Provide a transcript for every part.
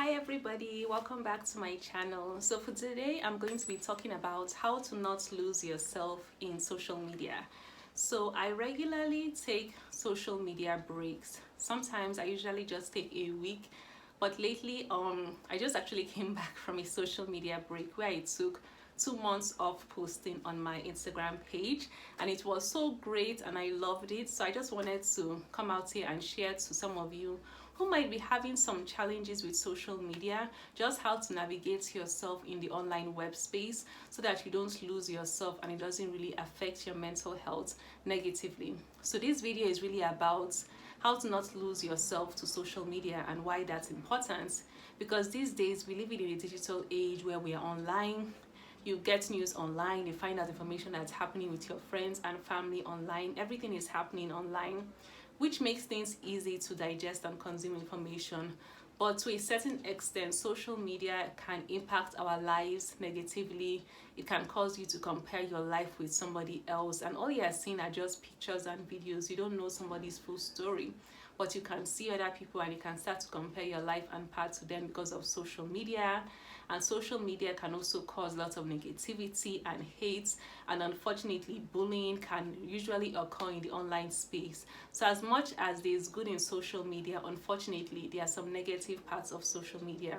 Hi everybody, welcome back to my channel. So for today I'm going to be talking about how to not lose yourself in social media. So I regularly take social media breaks. Sometimes I usually just take a week, but lately I just actually came back from a social media break where I took 2 months of posting on my Instagram page, and it was so great and I loved it. So I just wanted to come out here and share to some of you who might be having some challenges with social media, just how to navigate yourself in the online web space so that you don't lose yourself and it doesn't really affect your mental health negatively. So this video is really about how to not lose yourself to social media and why that's important, because these days we live in a digital age where we are online. You get news online, you find out information that's happening with your friends and family online. Everything is happening online, which makes things easy to digest and consume information. But to a certain extent, social media can impact our lives negatively. It can cause you to compare your life with somebody else, and all you are seeing are just pictures and videos. You don't know somebody's full story, but you can see other people and you can start to compare your life and path to them because of social media. And social media can also cause lots of negativity and hate, and unfortunately bullying can usually occur in the online space. So as much as there's good in social media, unfortunately there are some negative parts of social media.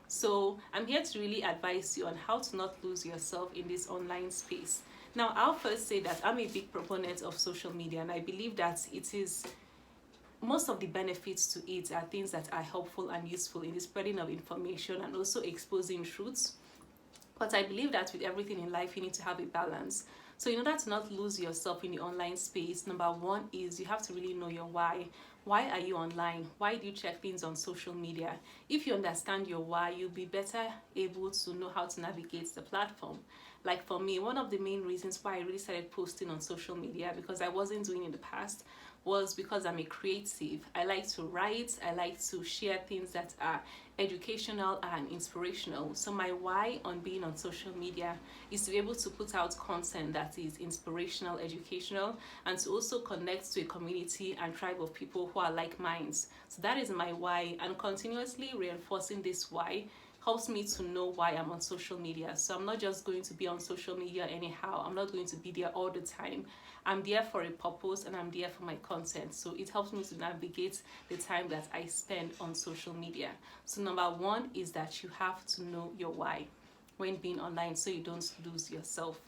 So I'm here to really advise you on how to not lose yourself in this online space. Now I'll first say that I'm a big proponent of social media, and I believe that it is most of the benefits to it are things that are helpful and useful in the spreading of information and also exposing truths. But I believe that with everything in life, you need to have a balance. So in order to not lose yourself in the online space, number one is you have to really know your why. Why are you online? Why do you check things on social media? If you understand your why, you'll be better able to know how to navigate the platform. Like for me, one of the main reasons why I really started posting on social media, because I wasn't doing in the past, was because I'm a creative. I like to write, I like to share things that are educational and inspirational. So my why on being on social media is to be able to put out content that is inspirational, educational, and to also connect to a community and tribe of people who are like minds. So that is my why, and continuously reinforcing this why helps me to know why I'm on social media. So I'm not just going to be on social media anyhow. I'm not going to be there all the time. I'm there for a purpose and I'm there for my content. So it helps me to navigate the time that I spend on social media. So number one is that you have to know your why when being online so you don't lose yourself.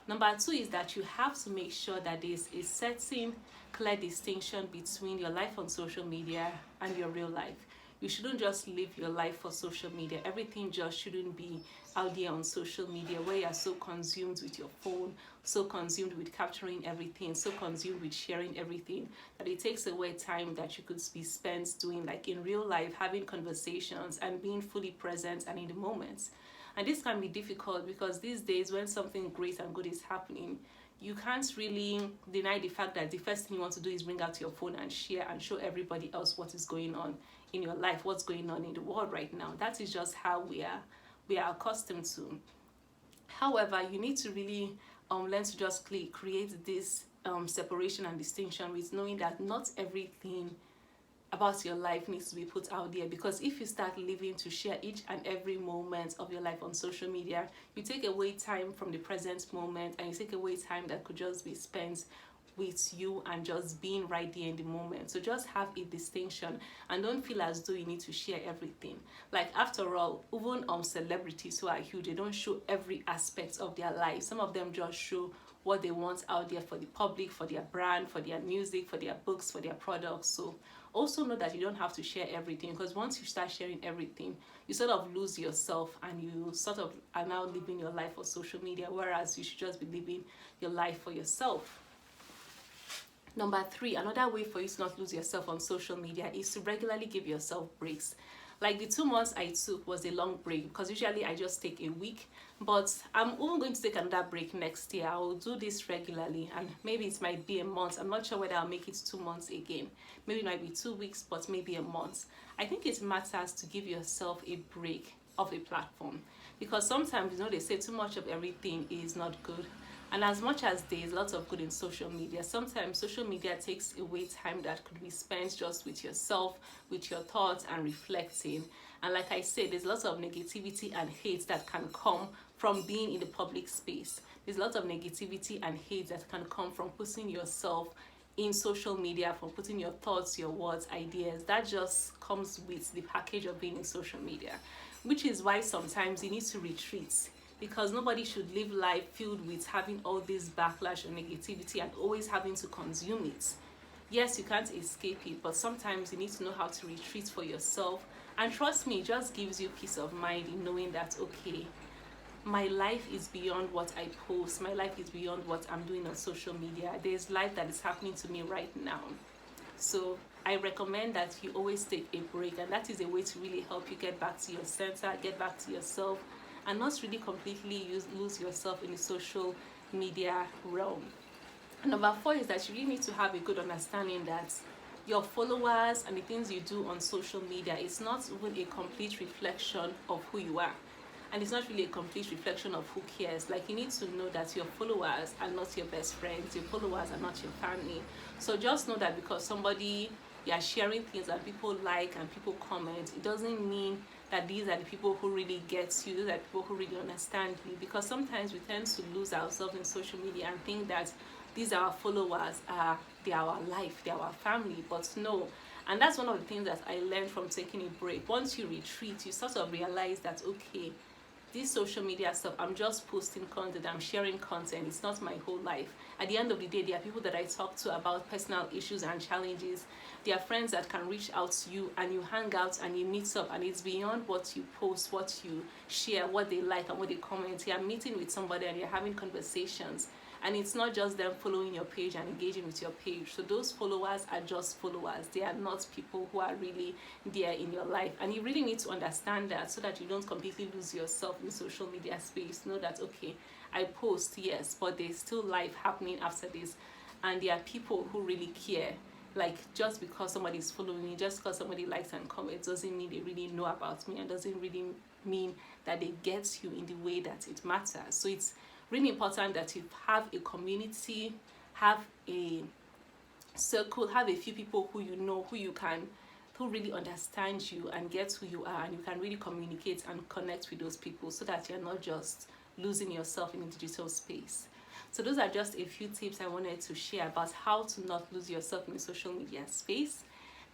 Number two is that you have to make sure that there's a certain clear distinction between your life on social media and your real life. You shouldn't just live your life for social media. Everything just shouldn't be out there on social media where you're so consumed with your phone, so consumed with capturing everything, so consumed with sharing everything, that it takes away time that you could be spent doing like in real life, having conversations and being fully present and in the moment. And this can be difficult because these days when something great and good is happening, you can't really deny the fact that the first thing you want to do is bring out your phone and share and show everybody else what is going on in your life, what's going on in the world right now. That is just how we are accustomed to. However, you need to really learn to just create this separation and distinction with knowing that not everything about your life needs to be put out there, because if you start living to share each and every moment of your life on social media, you take away time from the present moment and you take away time that could just be spent with you and just being right there in the moment. So just have a distinction and don't feel as though you need to share everything. Like after all, even celebrities who are huge, they don't show every aspect of their life. Some of them just show what they want out there for the public, for their brand, for their music, for their books, for their products. So also know that you don't have to share everything, because once you start sharing everything, you sort of lose yourself and you sort of are now living your life for social media, whereas you should just be living your life for yourself. Number three, another way for you to not lose yourself on social media is to regularly give yourself breaks. Like the 2 months I took was a long break, because usually I just take a week, but I'm even going to take another break next year. I will do this regularly, and maybe it might be a month. I'm not sure whether I'll make it 2 months again. Maybe it might be 2 weeks, but maybe a month. I think it matters to give yourself a break of a platform, because sometimes they say too much of everything is not good. And as much as there's lots of good in social media, sometimes social media takes away time that could be spent just with yourself, with your thoughts and reflecting. And like I said, there's lots of negativity and hate that can come from being in the public space. There's lots of negativity and hate that can come from putting yourself in social media, from putting your thoughts, your words, ideas. That just comes with the package of being in social media, which is why sometimes you need to retreat, because nobody should live life filled with having all this backlash and negativity and always having to consume it. Yes, you can't escape it, but sometimes you need to know how to retreat for yourself. And trust me, it just gives you peace of mind in knowing that, okay, my life is beyond what I post. My life is beyond what I'm doing on social media. There's life that is happening to me right now. So I recommend that you always take a break, and that is a way to really help you get back to your center, get back to yourself, and not really completely lose yourself in the social media realm. And number 4 is that you really need to have a good understanding that your followers and the things you do on social media is not even a complete reflection of who you are. And it's not really a complete reflection of who cares. Like, you need to know that your followers are not your best friends, your followers are not your family. So just know that because somebody, you're sharing things and people like and people comment, it doesn't mean that these are the people who really get you, these are the people who really understand you. Because sometimes we tend to lose ourselves in social media and think that these are our followers, they are our life, they are our family. But no. And that's one of the things that I learned from taking a break. Once you retreat, you sort of realize that, okay, this social media stuff, I'm just posting content, I'm sharing content, it's not my whole life. At the end of the day, there are people that I talk to about personal issues and challenges. There are friends that can reach out to you and you hang out and you meet up, and it's beyond what you post, what you share, what they like and what they comment. You're meeting with somebody and you're having conversations. And it's not just them following your page and engaging with your page. So those followers are just followers. They are not people who are really there in your life. And you really need to understand that so that you don't completely lose yourself in social media space. Know that, okay, I post, yes, but there's still life happening after this. And there are people who really care. Like, just because somebody is following me, just because somebody likes and comments, doesn't mean they really know about me, and doesn't really mean that they get you in the way that it matters. So it's really important that you have a community, have a circle, have a few people who you know, who really understand you and get who you are, and you can really communicate and connect with those people so that you're not just losing yourself in the digital space. So those are just a few tips I wanted to share about how to not lose yourself in the social media space.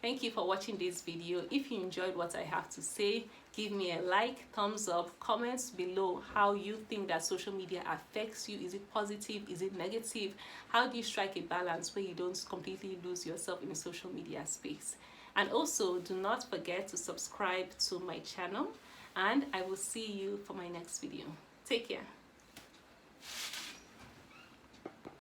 Thank you for watching this video. If you enjoyed what I have to say, give me a like, thumbs up, comments below how you think that social media affects you. Is it positive? Is it negative? How do you strike a balance where you don't completely lose yourself in the social media space? And also, do not forget to subscribe to my channel, and I will see you for my next video. Take care.